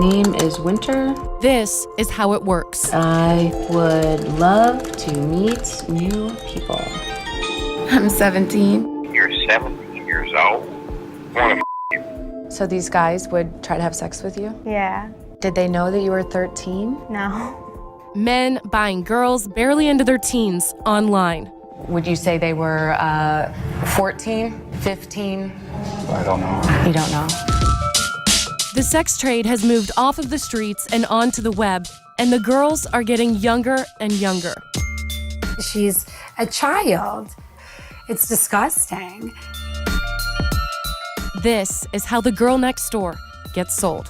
name is Winter. This is how it works. I would love to meet new people. I'm 17. You're 17 years old? I want to So these guys would try to have sex with you? Yeah. Did they know that you were 13? No. Men buying girls barely into their teens online. Would you say they were 14, 15? I don't know. You don't know. The sex trade has moved off of the streets and onto the web, and the girls are getting younger and younger. She's a child. It's disgusting. This is how the girl next door gets sold.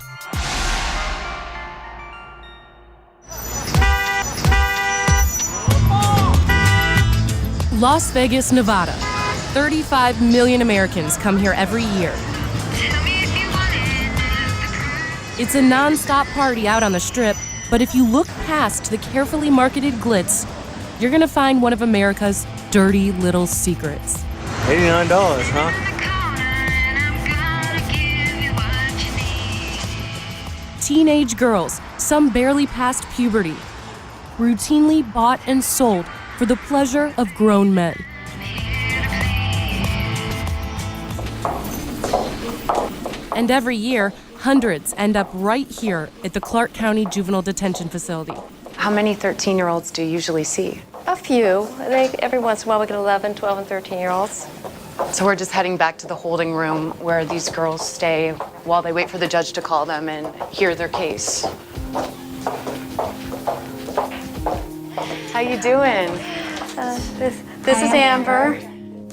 Las Vegas, Nevada. 35 million Americans come here every year. It's a non-stop party out on the Strip, but if you look past the carefully marketed glitz, you're gonna find one of America's dirty little secrets. $89, huh? Teenage girls, some barely past puberty, routinely bought and sold for the pleasure of grown men. And every year, hundreds end up right here at the Clark County Juvenile Detention Facility. How many 13-year-olds do you usually see? A few. Every once in a while we get 11, 12, and 13-year-olds. So we're just heading back to the holding room where these girls stay while they wait for the judge to call them and hear their case. How you doing? This is Amber.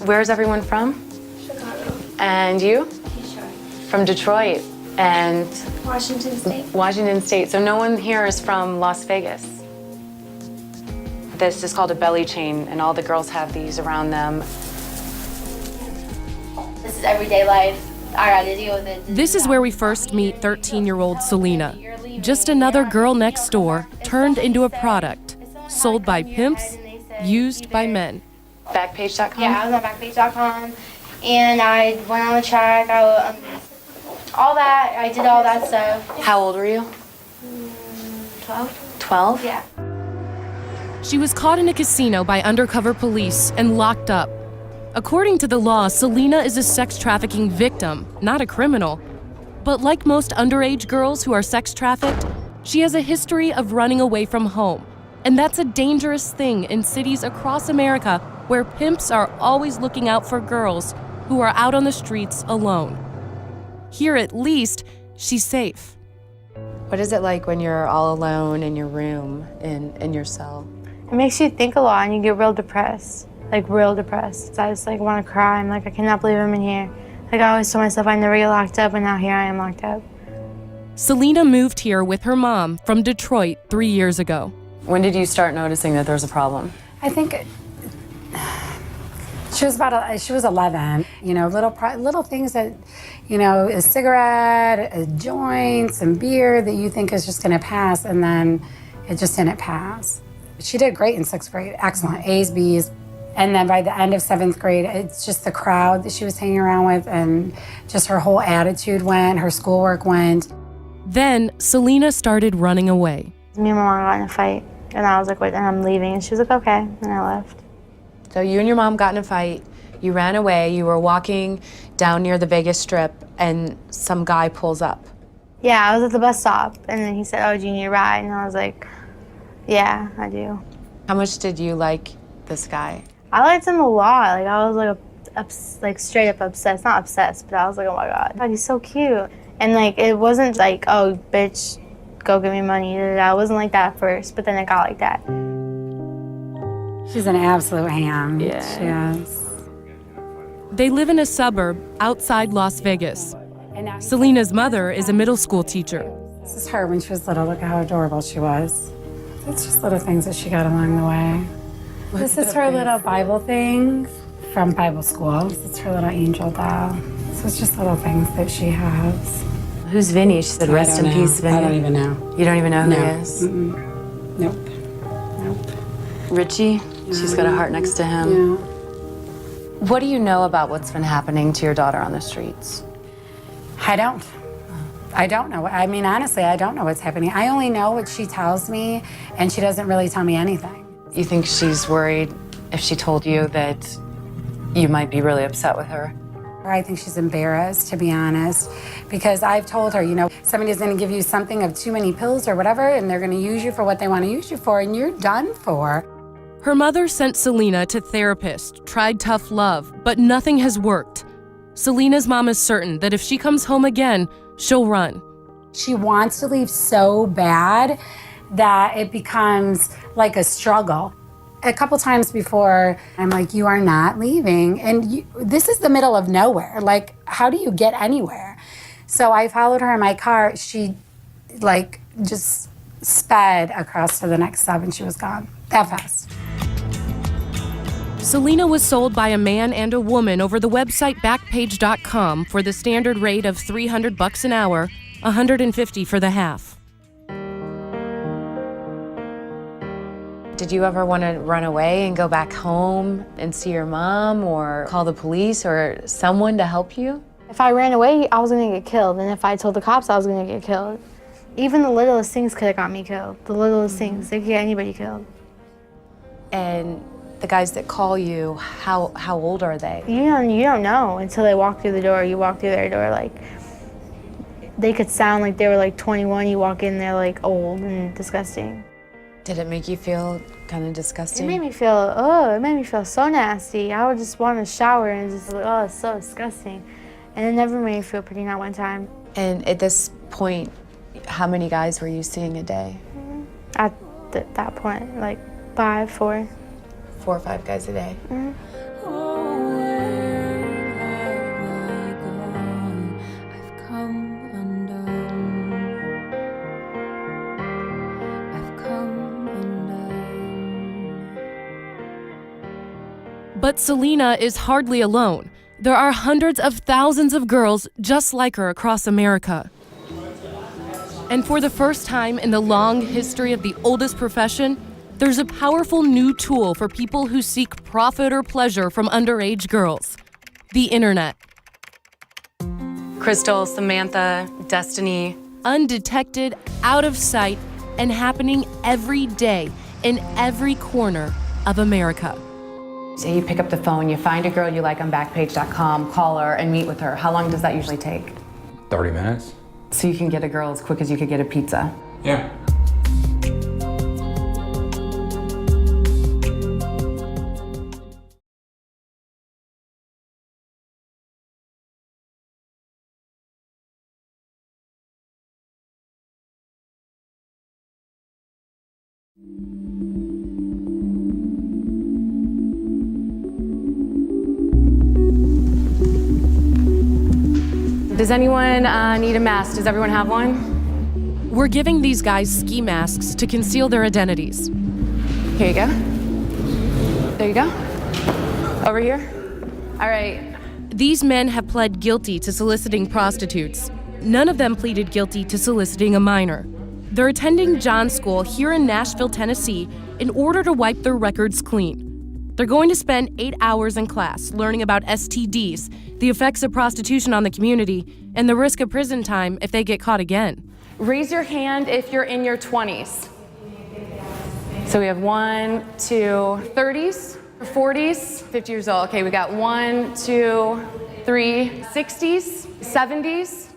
Where's everyone from? Chicago. And you? Detroit. From Detroit. And Washington State. Washington State. So no one here is from Las Vegas. This is called a belly chain, and all the girls have these around them. This is everyday life. I gotta deal with it. This is where we first meet 13-year-old Selena. Just another girl next door turned into a product, sold by pimps, used by men. Backpage.com? Yeah, I was on Backpage.com, and I went on the track. All that. I did all that stuff. How old were you? 12. 12? Yeah. She was caught in a casino by undercover police and locked up. According to the law, Selena is a sex trafficking victim, not a criminal. But like most underage girls who are sex trafficked, she has a history of running away from home. And that's a dangerous thing in cities across America where pimps are always looking out for girls who are out on the streets alone. Here, at least, she's safe. What is it like when you're all alone in your room, in your cell? It makes you think a lot and you get real depressed. Like real depressed. So I just want to cry. I'm like, I cannot believe I'm in here. Like I always told myself I'd never get locked up, and now here I am locked up. Selena moved here with her mom from Detroit 3 years ago. When did you start noticing that there was a problem? I think she was 11. You know, little things that, you know, a cigarette, a joint, some beer that you think is just going to pass, and then it just didn't pass. She did great in 6th grade, excellent, A's, B's. And then by the end of 7th grade, it's just the crowd that she was hanging around with, and just her whole attitude went, her schoolwork went. Then Selena started running away. Me and my mom got in a fight, and I was like, wait, and I'm leaving. And she was like, okay, and I left. So you and your mom got in a fight, you ran away, you were walking down near the Vegas Strip, and some guy pulls up. Yeah, I was at the bus stop, and then he said, oh, do you need a ride? And I was like, yeah, I do. How much did you like this guy? I liked him a lot. Like I was like straight up obsessed. Not obsessed, but I was like, oh my God, he's so cute. And like it wasn't like, oh, bitch, go give me money. It wasn't like that at first, but then it got like that. She's an absolute ham. Yeah. She is. They live in a suburb outside Las Vegas. Selena's mother is a middle school teacher. This is her when she was little. Look how adorable she was. It's just little things that she got along the way. This is her little Bible thing from Bible school. This is her little angel doll. So it's just little things that she has. Who's Vinny? She said, rest in peace, Vinny. I don't even know. You don't even know who No. he is? Mm-mm. Nope. Richie? She's got a heart next to him. Yeah. What do you know about what's been happening to your daughter on the streets? I don't. I don't know. I mean, honestly, I don't know what's happening. I only know what she tells me, and she doesn't really tell me anything. You think she's worried if she told you that you might be really upset with her? I think she's embarrassed, to be honest, because I've told her, you know, somebody's going to give you something of too many pills or whatever, and they're going to use you for what they want to use you for, and you're done for. Her mother sent Selena to therapists, tried tough love, but nothing has worked. Selena's mom is certain that if she comes home again, she'll run. She wants to leave so bad that it becomes like a struggle. A couple times before, I'm like, you are not leaving. And this is the middle of nowhere. Like, how do you get anywhere? So I followed her in my car. She, like, just sped across to the next stop and she was gone that fast. Selena was sold by a man and a woman over the website Backpage.com for the standard rate of $300 an hour, $150 for the half. Did you ever want to run away and go back home and see your mom or call the police or someone to help you? If I ran away, I was gonna get killed. And if I told the cops, I was gonna get killed. Even the littlest things could have got me killed. The littlest things, they could get anybody killed. And the guys that call you, how old are they? You don't know until they walk through the door. You walk through their door, like, they could sound like they were like 21. You walk in, they're like old and disgusting. Did it make you feel kind of disgusting? It made me feel, it made me feel so nasty. I would just want to shower and just like, oh, it's so disgusting. And it never made me feel pretty, not one time. And at this point, how many guys were you seeing a day? At that point, like 5, 4. 4 or 5 guys a day. But Selena is hardly alone. There are hundreds of thousands of girls just like her across America. And for the first time in the long history of the oldest profession, there's a powerful new tool for people who seek profit or pleasure from underage girls: the internet. Crystal, Samantha, Destiny. Undetected, out of sight, and happening every day in every corner of America. Say you pick up the phone, you find a girl you like on Backpage.com, call her and meet with her. How long does that usually take? 30 minutes. So you can get a girl as quick as you could get a pizza. Yeah. Does anyone need a mask? Does everyone have one? We're giving these guys ski masks to conceal their identities. Here you go. There you go. Over here. All right. These men have pled guilty to soliciting prostitutes. None of them pleaded guilty to soliciting a minor. They're attending John's School here in Nashville, Tennessee, in order to wipe their records clean. They're going to spend 8 hours in class learning about STDs, the effects of prostitution on the community, and the risk of prison time if they get caught again. Raise your hand if you're in your 20s. So we have 1, 2, 30s, 40s, 50 years old. Okay, we got 1, 2, 3, 60s, 70s.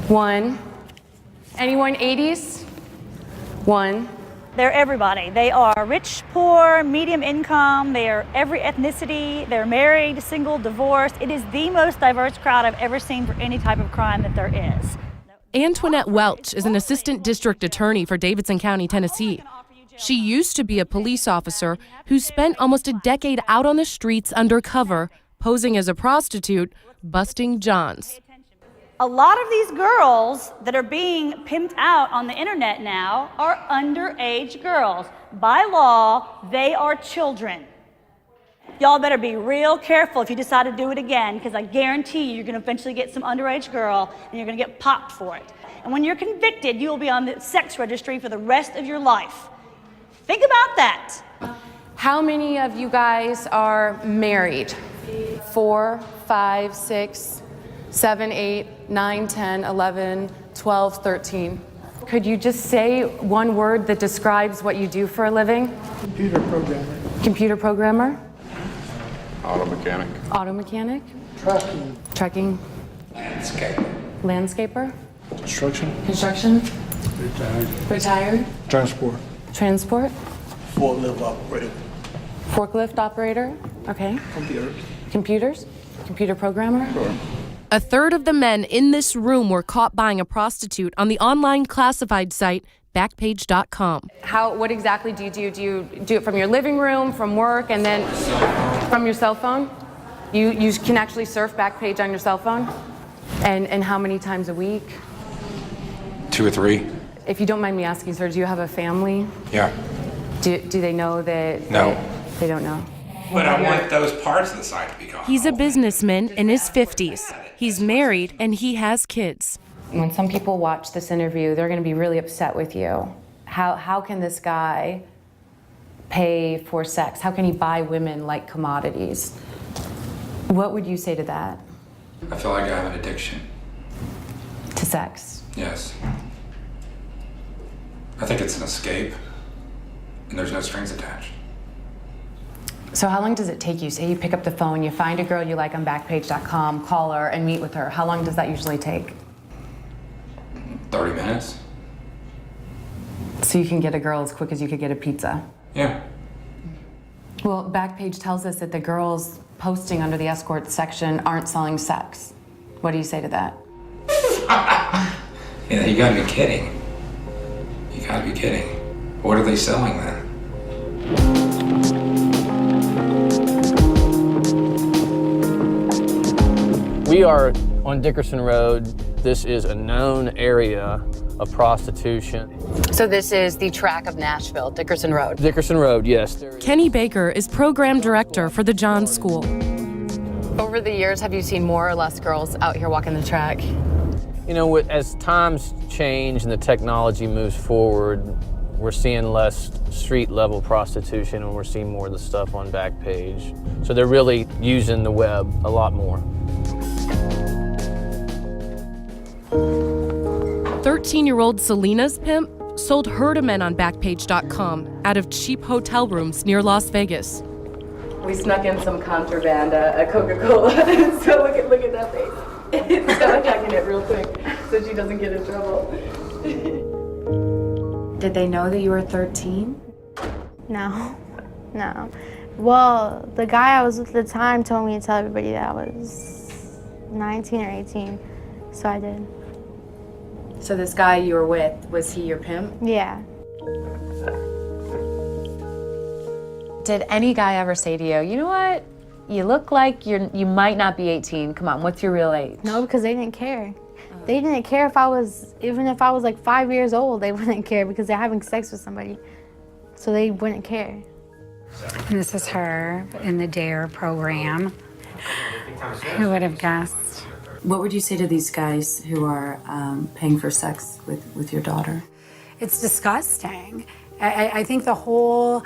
1. Anyone 80s? 1. They're everybody. They are rich, poor, medium income. They are every ethnicity. They're married, single, divorced. It is the most diverse crowd I've ever seen for any type of crime that there is. Antoinette Welch is an assistant district attorney for Davidson County, Tennessee. She used to be a police officer who spent almost a decade out on the streets undercover, posing as a prostitute, busting Johns. A lot of these girls that are being pimped out on the internet now are underage girls. By law, they are children. Y'all better be real careful if you decide to do it again, because I guarantee you're going to eventually get some underage girl and you're going to get popped for it. And when you're convicted, you will be on the sex registry for the rest of your life. Think about that. How many of you guys are married? 4, 5, 6. 7, 8, 9, 10, 11, 12, 13. Could you just say one word that describes what you do for a living? Computer programmer. Computer programmer? Auto mechanic. Auto mechanic? Trucking. Trucking? Landscaper. Landscaper? Construction. Construction? Retired. Retired? Transport. Transport? Forklift operator. Forklift operator? Okay. Computers. Computers? Computer programmer? Sure. A third of the men in this room were caught buying a prostitute on the online classified site Backpage.com. What exactly do you do? Do you do it from your living room, from work, and then from your cell phone? You can actually surf Backpage on your cell phone? And how many times a week? 2 or 3. If you don't mind me asking, sir, do you have a family? Yeah. Do they know that? No. They don't know. But I want those parts of the site to be gone. He's a businessman in his 50s. He's married and he has kids. When some people watch this interview, they're going to be really upset with you. How can this guy pay for sex? How can he buy women like commodities? What would you say to that? I feel like I have an addiction. To sex? Yes. I think it's an escape, and there's no strings attached. So how long does it take you? Say you pick up the phone, you find a girl you like on Backpage.com, call her and meet with her. How long does that usually take? 30 minutes? So you can get a girl as quick as you could get a pizza? Yeah. Well, Backpage tells us that the girls posting under the escort section aren't selling sex. What do you say to that? Yeah, you gotta be kidding. You gotta be kidding. What are they selling then? We are on Dickerson Road. This is a known area of prostitution. So this is the track of Nashville, Dickerson Road. Dickerson Road, yes. Kenny Baker is program director for the Johns School. Over the years, have you seen more or less girls out here walking the track? You know, as times change and the technology moves forward, we're seeing less street-level prostitution and we're seeing more of the stuff on Backpage. So they're really using the web a lot more. 13-year-old Selena's pimp sold her to men on Backpage.com out of cheap hotel rooms near Las Vegas. We snuck in some contraband, a Coca-Cola, so look at that face. So checking it real quick so she doesn't get in trouble. Did they know that you were 13? No. Well, the guy I was with at the time told me to tell everybody that I was 19 or 18, so I did. So this guy you were with, was he your pimp? Yeah. Did any guy ever say to you, you know what? You look like you might not be 18. Come on, what's your real age? No, because they didn't care. They didn't care even if I was like 5 years old, they wouldn't care because they're having sex with somebody. So they wouldn't care. And this is her in the DARE program. Who would have guessed? What would you say to these guys who are paying for sex with your daughter? It's disgusting. I think our whole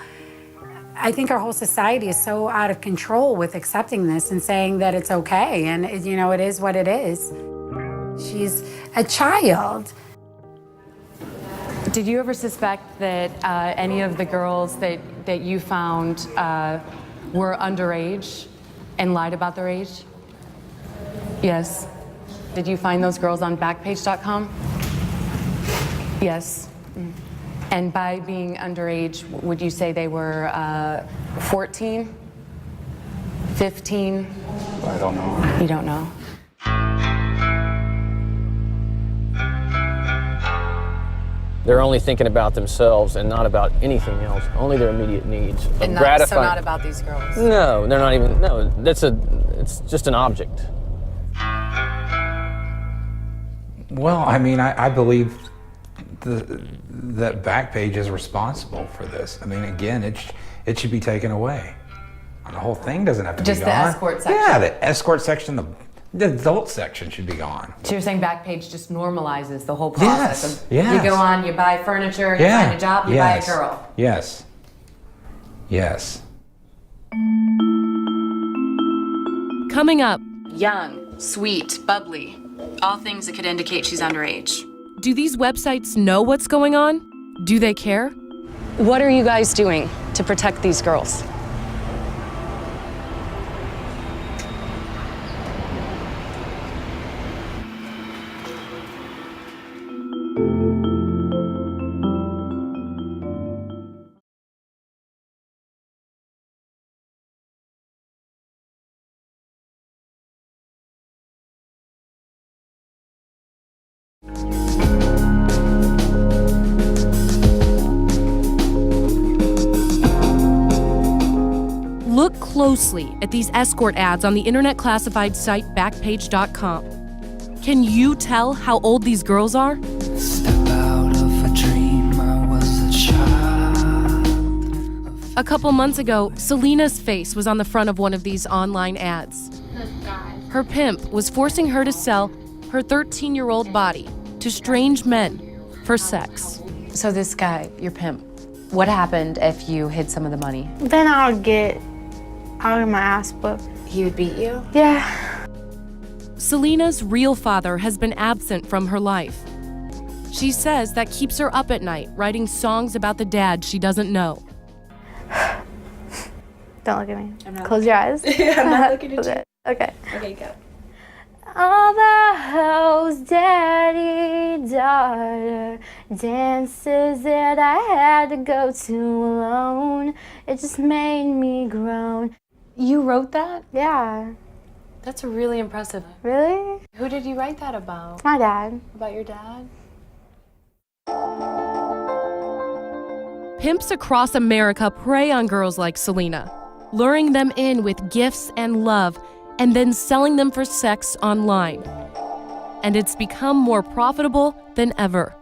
society is so out of control with accepting this and saying that it's okay, and it is what it is. She's a child. Did you ever suspect that any of the girls that you found were underage and lied about their age? Yes. Did you find those girls on Backpage.com? Yes. And by being underage, would you say they were 14, 15? I don't know. You don't know. They're only thinking about themselves and not about anything else, only their immediate needs. And so not about these girls? No, they're not even, no, it's just an object. Well, I mean, I believe that Backpage is responsible for this. I mean, again, it should be taken away. The whole thing doesn't have to be gone. Just the escort section? Yeah, the escort section, the adult section should be gone. So you're saying Backpage just normalizes the whole process? Yes. You go on, you buy furniture, you find a job, you buy a girl. Yes. Yes. Coming up, Young, sweet, bubbly, all things that could indicate she's underage. Do these websites know what's going on? Do they care? What are you guys doing to protect these girls? Look closely at these escort ads on the internet classified site Backpage.com. Can you tell how old these girls are? Step out of a dream, I was a child. A couple months ago, Selena's face was on the front of one of these online ads. Her pimp was forcing her to sell her 13-year-old body to strange men for sex. So this guy, your pimp, what happened if you hid some of the money? Then I'll get my ass whooped. He would beat you? Yeah. Selena's real father has been absent from her life. She says that keeps her up at night, writing songs about the dad she doesn't know. Don't look at me. Close your eyes. I'm not looking at you. Okay. Okay, go. All the hoes, daddy, daughter, dances that I had to go to alone. It just made me groan. You wrote that? Yeah. That's really impressive. Really? Who did you write that about? My dad. About your dad? Pimps across America prey on girls like Selena, luring them in with gifts and love, and then selling them for sex online. And it's become more profitable than ever.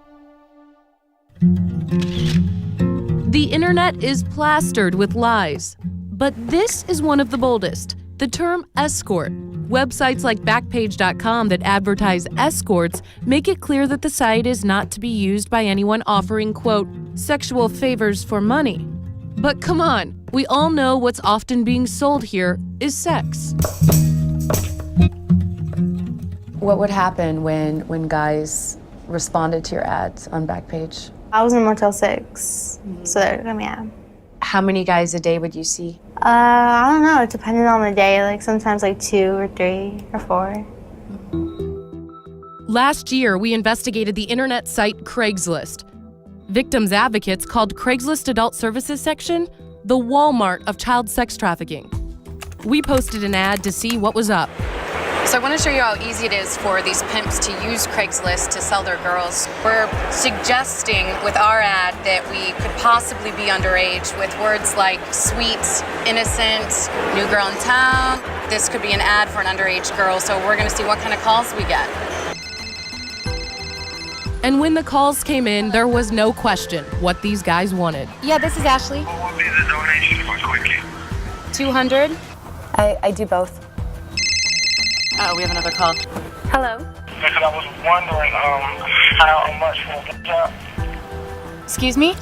The internet is plastered with lies, but this is one of the boldest. The term escort. Websites like Backpage.com that advertise escorts make it clear that the site is not to be used by anyone offering, quote, sexual favors for money. But come on, we all know what's often being sold here is sex. What would happen when guys responded to your ads on Backpage? I was in Motel 6, so they're gonna be at. How many guys a day would you see? I don't know. It depended on the day. Like sometimes like 2 or 3 or 4. Last year, we investigated the internet site Craigslist. Victims advocates called Craigslist Adult Services section the Walmart of child sex trafficking. We posted an ad to see what was up. So I want to show you how easy it is for these pimps to use Craigslist to sell their girls. We're suggesting with our ad that we could possibly be underage with words like sweet, innocent, new girl in town. This could be an ad for an underage girl, so we're going to see what kind of calls we get. And when the calls came in, there was no question what these guys wanted. Yeah, this is Ashley. What would be the donation for quickly? 200. I do both. Oh, we have another call. Hello. Because I was wondering how much for a job? Excuse me?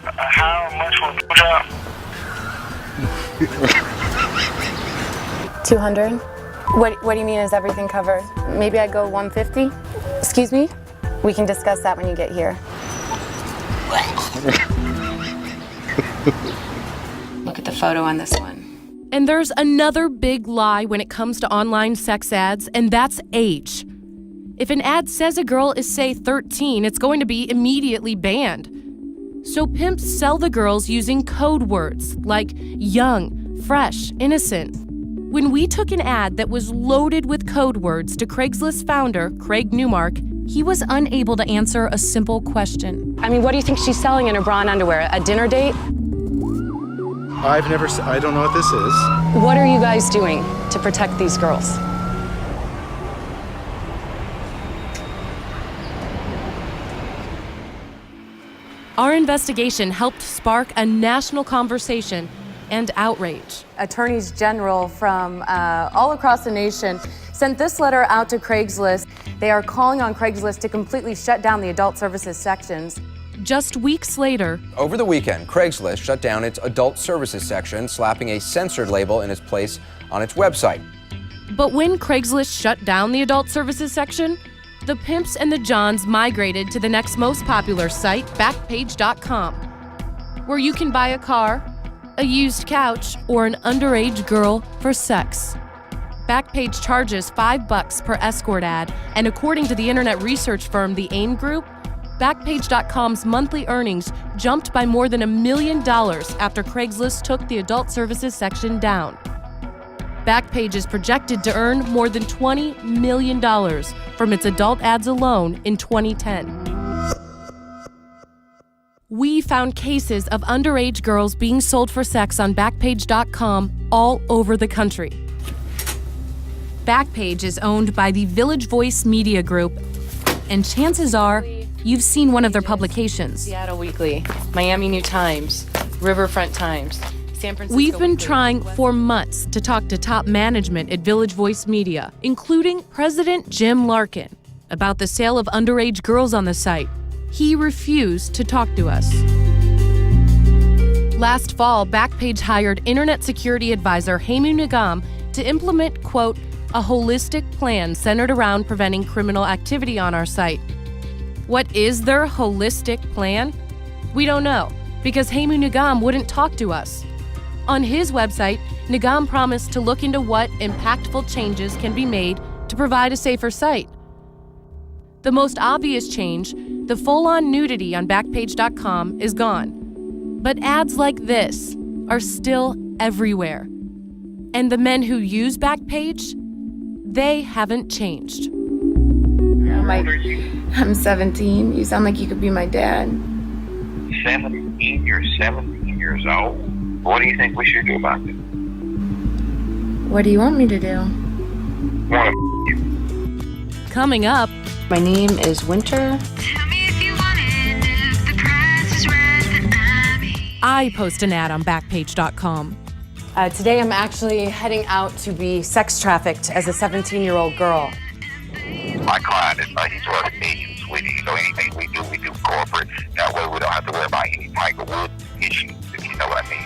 How much for a job? 200. What do you mean, is everything covered? Maybe I go 150? Excuse me? We can discuss that when you get here. Look at the photo on this one. And there's another big lie when it comes to online sex ads, and that's age. If an ad says a girl is, say, 13, it's going to be immediately banned. So pimps sell the girls using code words like young, fresh, innocent. When we took an ad that was loaded with code words to Craigslist founder Craig Newmark, he was unable to answer a simple question. I mean, what do you think she's selling in her bra and underwear? A dinner date? I don't know what this is. What are you guys doing to protect these girls? Our investigation helped spark a national conversation and outrage. Attorneys general from all across the nation sent this letter out to Craigslist. They are calling on Craigslist to completely shut down the adult services sections. Just weeks later, over the weekend, Craigslist shut down its adult services section, slapping a censored label in its place on its website. But when Craigslist shut down the adult services section, the pimps and the Johns migrated to the next most popular site, Backpage.com, where you can buy a car, a used couch, or an underage girl for sex. Backpage charges $5 per escort ad, and according to the internet research firm The AIM Group, Backpage.com's monthly earnings jumped by more than $1 million after Craigslist took the adult services section down. Backpage is projected to earn more than $20 million from its adult ads alone in 2010. We found cases of underage girls being sold for sex on Backpage.com all over the country. Backpage is owned by the Village Voice Media Group, and chances are you've seen one of their publications. Seattle Weekly, Miami New Times, Riverfront Times, San Francisco. We've been Weekly. trying for months to talk to top management at Village Voice Media, including President Jim Larkin, about the sale of underage girls on the site. He refused to talk to us. Last fall, Backpage hired internet security advisor Hemu Nigam to implement, quote, a holistic plan centered around preventing criminal activity on our site. What is their holistic plan? We don't know, because Hemu Nigam wouldn't talk to us. On his website, Nigam promised to look into what impactful changes can be made to provide a safer site. The most obvious change, the full-on nudity on Backpage.com, is gone. But ads like this are still everywhere. And the men who use Backpage, they haven't changed. I'm 17. You sound like you could be my dad. 17? You're 17 years old? What do you think we should do about it? What do you want me to do? Want to Coming up, my name is Winter. I post an ad on Backpage.com. Today I'm actually heading out to be sex trafficked as a 17-year-old girl. My client is he's our agent, sweetie, so anything we do corporate. That way we don't have to worry about any type of wood issues, if you know what I mean.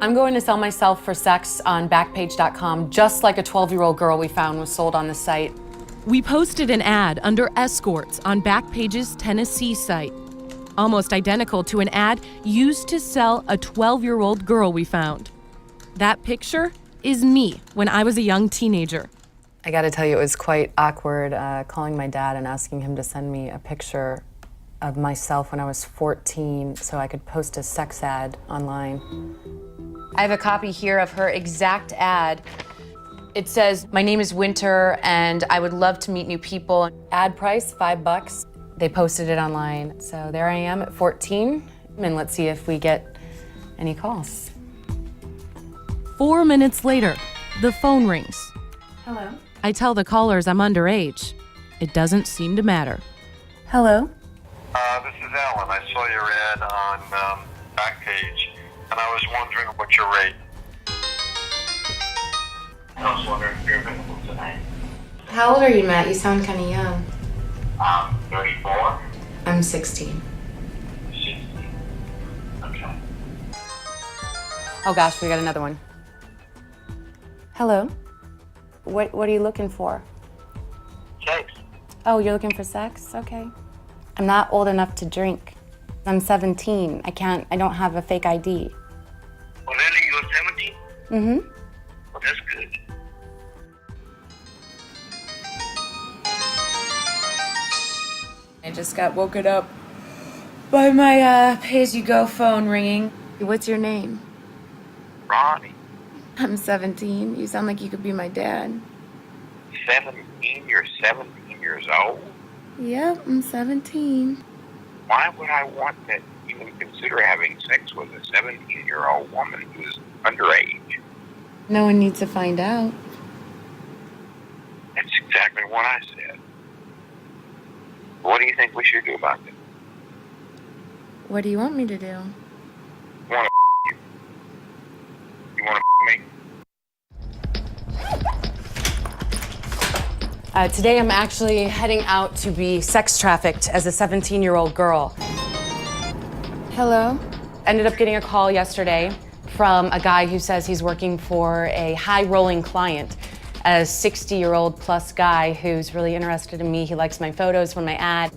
I'm going to sell myself for sex on Backpage.com, just like a 12-year-old girl we found was sold on the site. We posted an ad under escorts on Backpage's Tennessee site, almost identical to an ad used to sell a 12-year-old girl we found. That picture is me when I was a young teenager. I gotta tell you, it was quite awkward calling my dad and asking him to send me a picture of myself when I was 14 so I could post a sex ad online. I have a copy here of her exact ad. It says, my name is Winter and I would love to meet new people. Ad price, $5. They posted it online. So there I am at 14, and let's see if we get any calls. 4 minutes later, the phone rings. Hello? I tell the callers I'm underage. It doesn't seem to matter. Hello? This is Alan. I saw your ad on Backpage, and I was wondering what's your rate. I was wondering if you're available tonight. How old are you, Matt? You sound kind of young. 34? I'm 16. 16. Okay. Oh gosh, we got another one. Hello? What are you looking for? Sex. Oh, you're looking for sex? Okay. I'm not old enough to drink. I'm 17. I don't have a fake ID. Oh, really? You're 17? Mm-hmm. Well, that's good. I just got woken up by my pay-as-you-go phone ringing. What's your name? Ronnie. I'm 17. You sound like you could be my dad. 17? You're 17 years old? Yep, I'm 17. Why would I want to even consider having sex with a 17-year-old woman who is underage? No one needs to find out. That's exactly what I said. What do you think we should do about this? What do you want me to do? You want to you? You want to me? Today I'm actually heading out to be sex trafficked as a 17-year-old girl. Hello? Ended up getting a call yesterday from a guy who says he's working for a high-rolling client, a 60-year-old plus guy who's really interested in me. He likes my photos from my ad.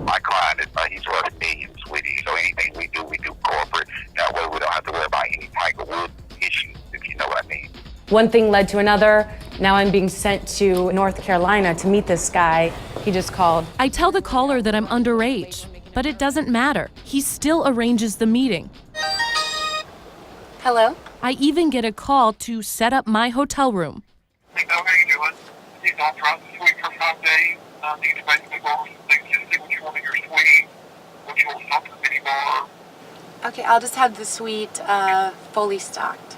My client, he's worth millions, sweetie. So anything we do corporate. That way we don't have to worry about any Tiger Woods issues, if you know what I mean. One thing led to another. Now I'm being sent to North Carolina to meet this guy. He just called. I tell the caller that I'm underage, but it doesn't matter. He still arranges the meeting. Hello? I even get a call to set up my hotel room. Hey, how you doing? He's authorized to suite for 5 days. You can basically go over some things, just see what you want in your suite, what you want to talk to the minibar. Okay, I'll just have the suite fully stocked.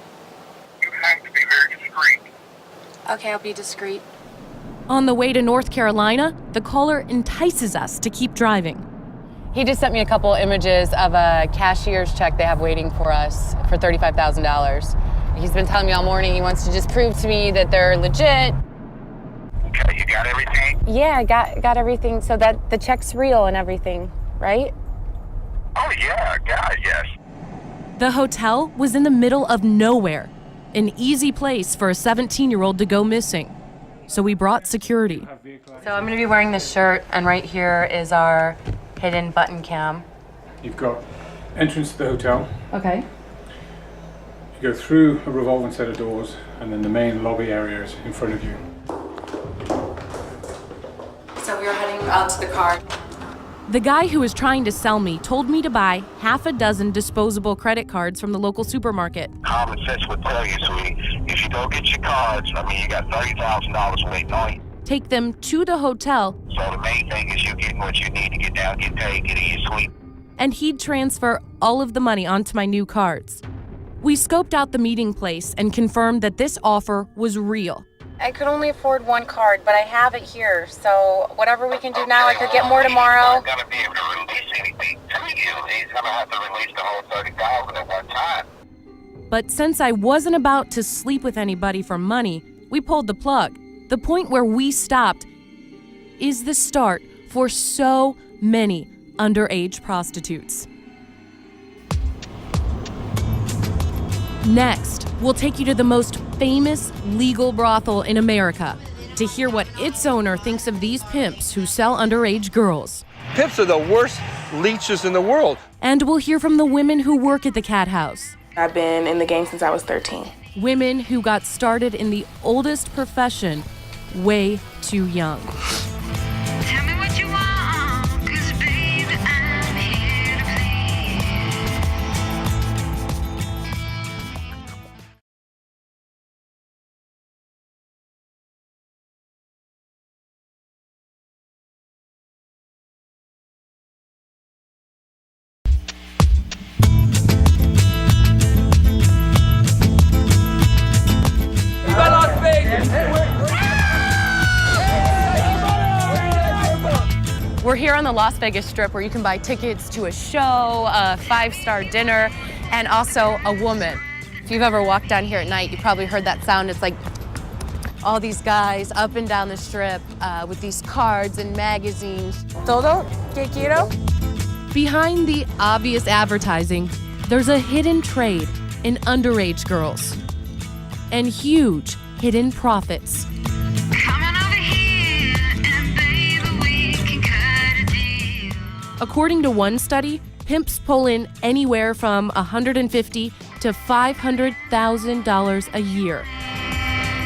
You have to be very discreet. Okay, I'll be discreet. On the way to North Carolina, the caller entices us to keep driving. He just sent me a couple images of a cashier's check they have waiting for us for $35,000. He's been telling me all morning he wants to just prove to me that they're legit. Okay, you got everything? Yeah, I got everything so that the check's real and everything, right? Oh, yeah, God, yes. The hotel was in the middle of nowhere, an easy place for a 17-year-old to go missing. So we brought security. So I'm gonna be wearing this shirt, and right here is our hidden button cam. You've got entrance to the hotel. Okay. You go through a revolving set of doors, and then the main lobby area is in front of you. So we are heading out to the car. The guy who was trying to sell me told me to buy half a dozen disposable credit cards from the local supermarket. Common sense would tell you, sweetie, if you don't get your cards, you got $30,000 waiting on you. Take them to the hotel. So the main thing is you getting what you need to get down, get paid, get in your suite. And he'd transfer all of the money onto my new cards. We scoped out the meeting place and confirmed that this offer was real. I could only afford one card, but I have it here. So whatever we can do now, I could get more tomorrow. He's not going to be able to release anything to you. He's going to have to release the whole $30,000 at one time. But since I wasn't about to sleep with anybody for money, we pulled the plug. The point where we stopped is the start for so many underage prostitutes. Next, we'll take you to the most famous legal brothel in America to hear what its owner thinks of these pimps who sell underage girls. Pimps are the worst leeches in the world. And we'll hear from the women who work at the Cat House. I've been in the game since I was 13. Women who got started in the oldest profession way too young. Tell me what you want, 'cause baby, I'm here to We're here on the Las Vegas Strip where you can buy tickets to a show, a 5-star dinner, and also a woman. If you've ever walked down here at night, you probably heard that sound. It's like all these guys up and down the strip with these cards and magazines. Todo que quiero? Behind the obvious advertising, there's a hidden trade in underage girls and huge hidden profits. According to one study, pimps pull in anywhere from $150,000 to $500,000 a year.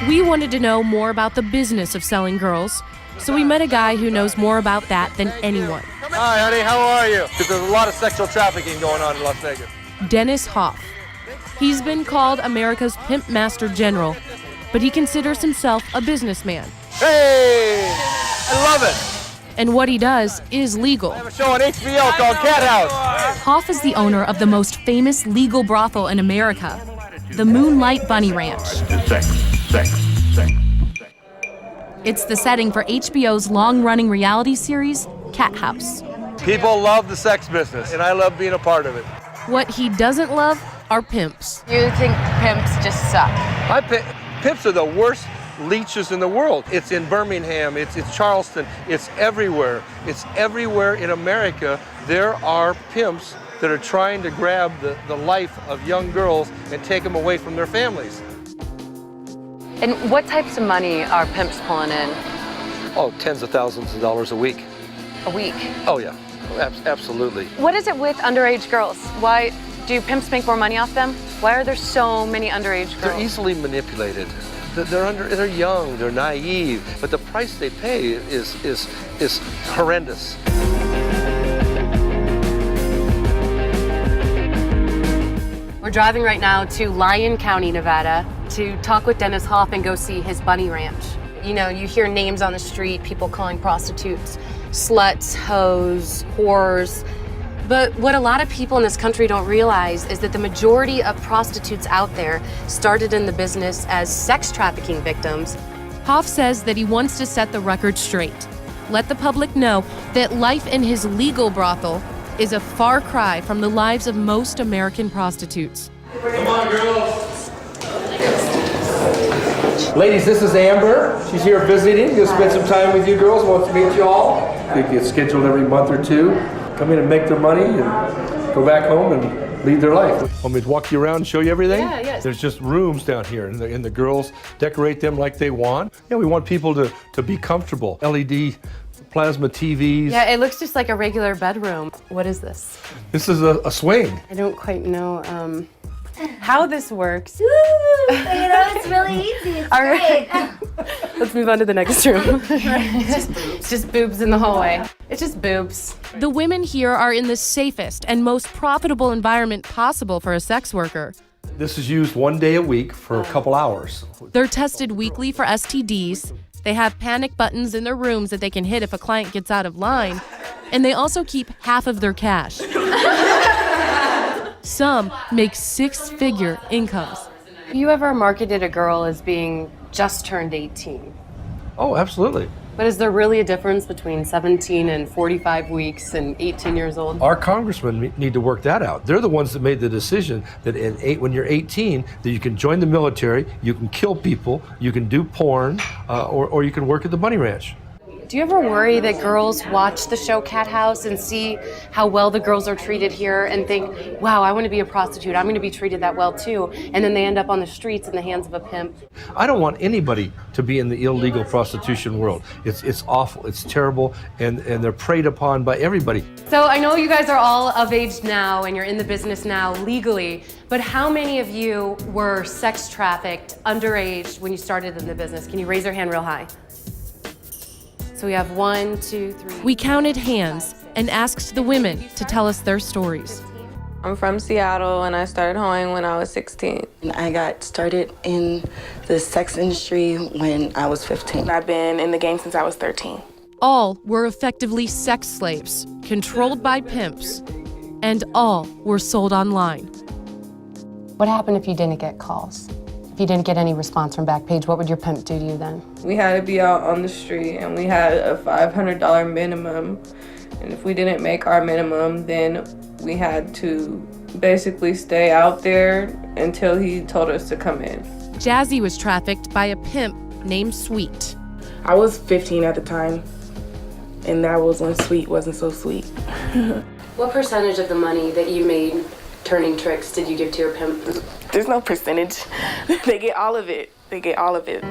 We wanted to know more about the business of selling girls, so we met a guy who knows more about that than anyone. Hi, honey, how are you? Because there's a lot of sexual trafficking going on in Las Vegas. Dennis Hoff. He's been called America's Pimp Master General, but he considers himself a businessman. Hey! I love it! And what he does is legal. I have a show on HBO called Cat House. Hoff is the owner of the most famous legal brothel in America, the Moonlight Bunny Ranch. It's the setting for HBO's long-running reality series, Cat House. People love the sex business, and I love being a part of it. What he doesn't love are pimps. You think pimps just suck? Pimps are the worst leeches in the world. It's in Birmingham, it's Charleston, it's everywhere. It's everywhere in America. There are pimps that are trying to grab the life of young girls and take them away from their families. And what types of money are pimps pulling in? Oh, tens of thousands of dollars a week. A week? Oh yeah, absolutely. What is it with underage girls? Why do pimps make more money off them? Why are there so many underage girls? They're easily manipulated. They're young, they're naive, but the price they pay is horrendous. We're driving right now to Lyon County, Nevada, to talk with Dennis Hoff and go see his bunny ranch. You know, you hear names on the street, people calling prostitutes sluts, hoes, whores. But what a lot of people in this country don't realize is that the majority of prostitutes out there started in the business as sex trafficking victims. Hoff says that he wants to set the record straight, let the public know that life in his legal brothel is a far cry from the lives of most American prostitutes. Come on, girls. Ladies, this is Amber. She's here visiting. Gonna spend some time with you girls. Wants to meet you all. They get scheduled every month or two. Come in and make their money and go back home and lead their life. Want me to walk you around and show you everything? Yeah, yes. There's just rooms down here, and the girls decorate them like they want. Yeah, we want people to be comfortable. LED plasma TVs. Yeah, it looks just like a regular bedroom. What is this? This is a swing. I don't quite know how this works. You know, it's really easy. It's All right. great. Let's move on to the next room. It's just boobs in the hallway. It's just boobs. The women here are in the safest and most profitable environment possible for a sex worker. This is used one day a week for a couple hours. They're tested weekly for STDs. They have panic buttons in their rooms that they can hit if a client gets out of line. And they also keep half of their cash. Some make six-figure incomes. Have you ever marketed a girl as being just turned 18? Oh, absolutely. But is there really a difference between 17 and 45 weeks and 18 years old? Our congressmen need to work that out. They're the ones that made the decision that when you're 18, that you can join the military, you can kill people, you can do porn, or you can work at the bunny ranch. Do you ever worry that girls watch the show Cat House and see how well the girls are treated here and think, wow, I want to be a prostitute, I'm going to be treated that well too, and then they end up on the streets in the hands of a pimp? I don't want anybody to be in the illegal prostitution world. It's awful, it's terrible, and they're preyed upon by everybody. So I know you guys are all of age now and you're in the business now legally, but how many of you were sex trafficked underage when you started in the business? Can you raise your hand real high? So we have 1, 2, 3. We counted hands and asked the women to tell us their stories. I'm from Seattle and I started hoeing when I was 16. I got started in the sex industry when I was 15. I've been in the game since I was 13. All were effectively sex slaves, controlled by pimps, and all were sold online. What happened if you didn't get calls? If you didn't get any response from Backpage, what would your pimp do to you then? We had to be out on the street and we had a $500 minimum. And if we didn't make our minimum, then we had to basically stay out there until he told us to come in. Jazzy was trafficked by a pimp named Sweet. I was 15 at the time, and that was when Sweet wasn't so sweet. What percentage of the money that you made turning tricks did you give to your pimp? There's no percentage. They get all of it. They get all of it.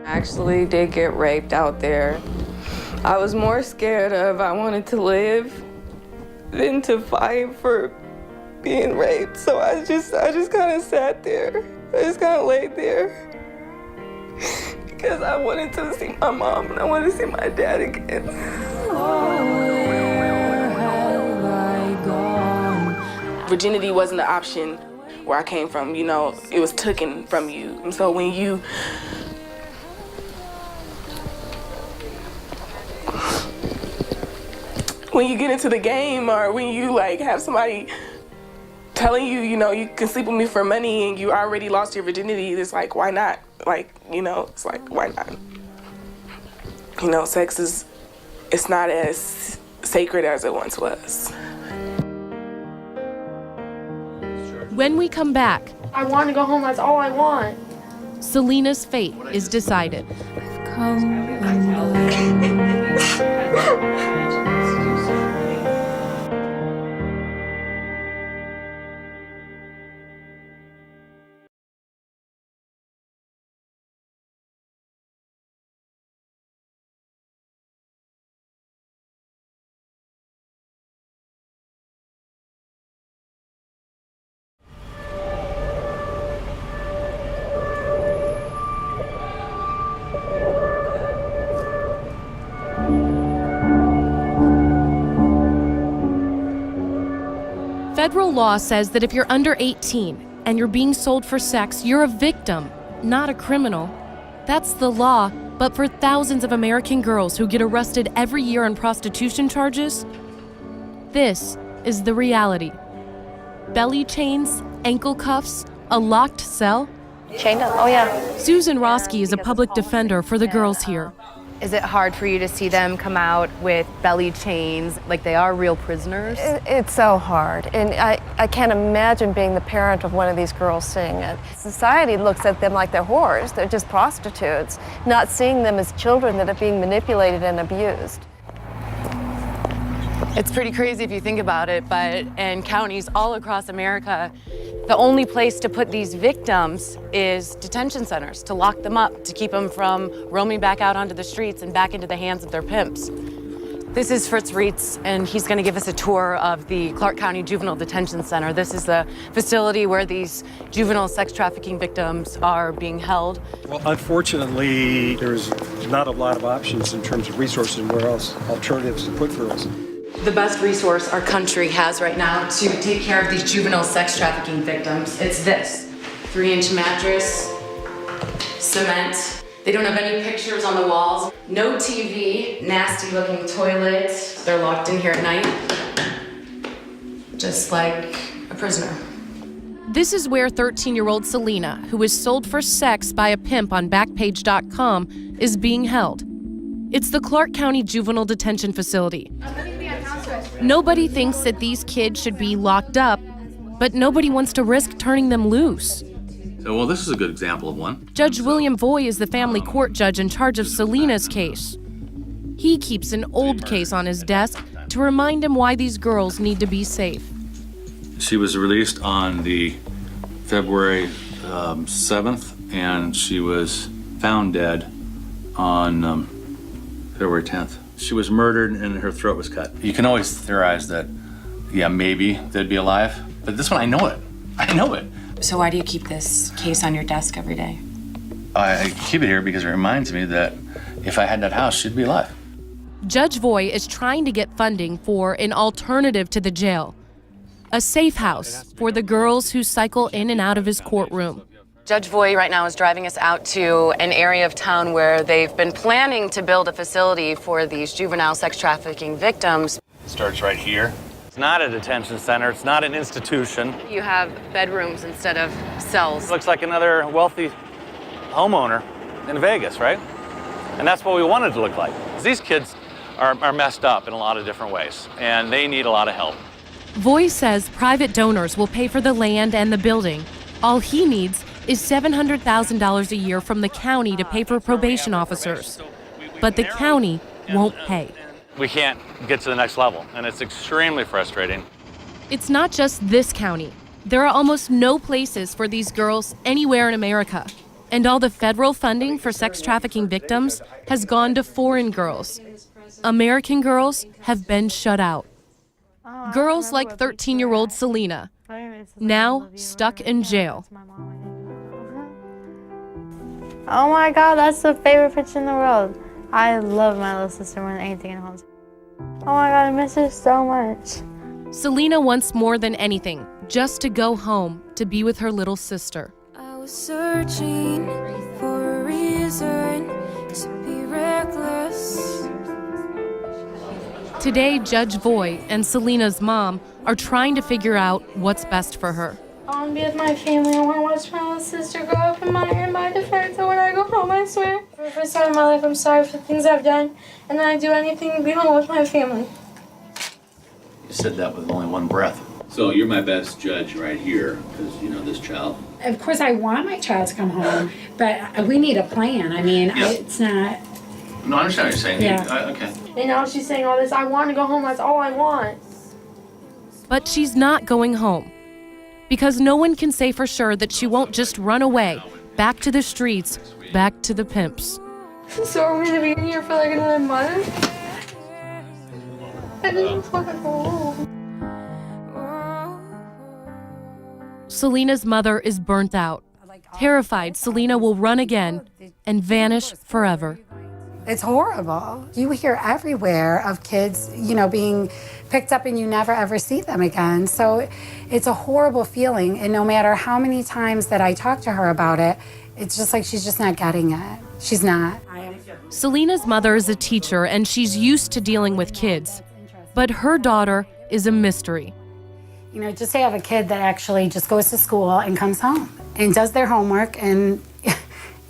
I actually did get raped out there. I was more scared of I wanted to live than to fight for being raped. So I just kind of sat there. I just kind of laid there. Because I wanted to see my mom and I wanted to see my dad again. Virginity wasn't an option where I came from, you know, it was taken from you. And so when you when you get into the game or when you like have somebody telling you, you know, you can sleep with me for money and you already lost your virginity, it's like, why not? Like, you know, it's like, why not? You know, sex is, it's not as sacred as it once was. When we come back, I want to go home. That's all I want. Selena's fate is decided. Federal law says that if you're under 18 and you're being sold for sex, you're a victim, not a criminal. That's the law, but for thousands of American girls who get arrested every year on prostitution charges, this is the reality. Belly chains, ankle cuffs, a locked cell. Chained up. Oh, yeah. Susan Roski is a public defender for the girls here. Is it hard for you to see them come out with belly chains like they are real prisoners? It's so hard, and I can't imagine being the parent of one of these girls seeing it. Society looks at them like they're whores, they're just prostitutes, not seeing them as children that are being manipulated and abused. It's pretty crazy if you think about it, but in counties all across America, the only place to put these victims is detention centers, to lock them up, to keep them from roaming back out onto the streets and back into the hands of their pimps. This is Fritz Reitz, and he's going to give us a tour of the Clark County Juvenile Detention Center. This is the facility where these juvenile sex trafficking victims are being held. Well, unfortunately, there's not a lot of options in terms of resources and where else alternatives to put girls. The best resource our country has right now to take care of these juvenile sex trafficking victims, it's this 3-inch mattress, cement. They don't have any pictures on the walls, no TV, nasty looking toilet. They're locked in here at night, just like a prisoner. This is where 13-year-old Selena, who was sold for sex by a pimp on Backpage.com, is being held. It's the Clark County Juvenile Detention Facility. Nobody thinks that these kids should be locked up, but nobody wants to risk turning them loose. So, well, this is a good example of one. Judge William Voy is the family court judge in charge of Selena's case. He keeps an old case on his desk to remind him why these girls need to be safe. She was released on the February 7th, and she was found dead on February 10th. She was murdered and her throat was cut. You can always theorize that, yeah, maybe they'd be alive, but this one, I know it. I know it. So why do you keep this case on your desk every day? I keep it here because it reminds me that if I had that house, she'd be alive. Judge Voy is trying to get funding for an alternative to the jail, a safe house for the girls who cycle in and out of his courtroom. Judge Voy right now is driving us out to an area of town where they've been planning to build a facility for these juvenile sex trafficking victims. It starts right here. It's not a detention center. It's not an institution. You have bedrooms instead of cells. It looks like another wealthy homeowner in Vegas, right? And that's what we wanted to look like. These kids are messed up in a lot of different ways, and they need a lot of help. Voy says private donors will pay for the land and the building. All he needs is $700,000 a year from the county to pay for probation officers. But the county won't pay. We can't get to the next level, and it's extremely frustrating. It's not just this county. There are almost no places for these girls anywhere in America. And all the federal funding for sex trafficking victims has gone to foreign girls. American girls have been shut out. Girls like 13-year-old Selena, now stuck in jail. Oh my God, that's the favorite picture in the world. I love my little sister more than anything in home. Oh my God, I miss her so much. Selena wants more than anything, just to go home, to be with her little sister. I was searching for a reason to be reckless. Today, Judge Voigt and Selena's mom are trying to figure out what's best for her. I want to be with my family. I want to watch my little sister grow up in my defense. And when I go home, I swear, for the first time in my life, I'm sorry for the things I've done, and I'd do anything to be home with my family. You said that with only one breath. So you're my best judge right here, because you know this child. Of course, I want my child to come home, but we need a plan. I mean, it's not... No, I understand what you're saying. Yeah. Okay. And now she's saying all this, I want to go home, that's all I want. But she's not going home, because no one can say for sure that she won't just run away, back to the streets, back to the pimps. So are we going to be in here for like another month? I just want to go home. Selena's mother is burnt out, terrified Selena will run again and vanish forever. It's horrible. You hear everywhere of kids, being picked up and you never ever see them again. So it's a horrible feeling. And no matter how many times that I talk to her about it, it's just like she's just not getting it. She's not. Selena's mother is a teacher and she's used to dealing with kids. But her daughter is a mystery. Just to have a kid that actually just goes to school and comes home and does their homework and,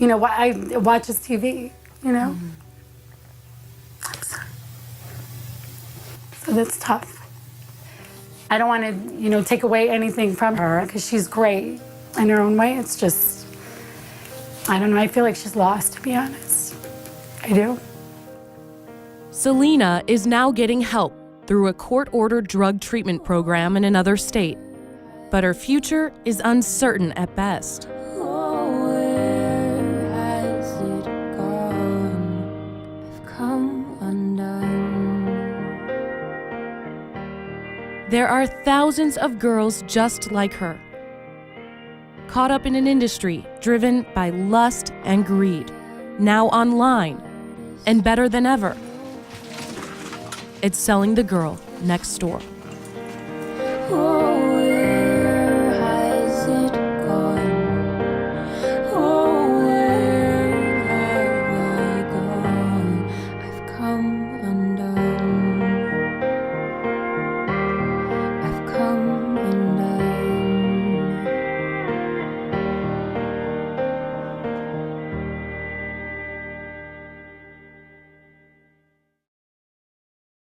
watches TV, Mm-hmm. So that's tough. I don't want to, take away anything from her because she's great in her own way. It's just, I don't know, I feel like she's lost, to be honest. I do. Selena is now getting help through a court-ordered drug treatment program in another state. But her future is uncertain at best. There are thousands of girls just like her, caught up in an industry driven by lust and greed, now online, and better than ever, it's selling the girl next door. Oh.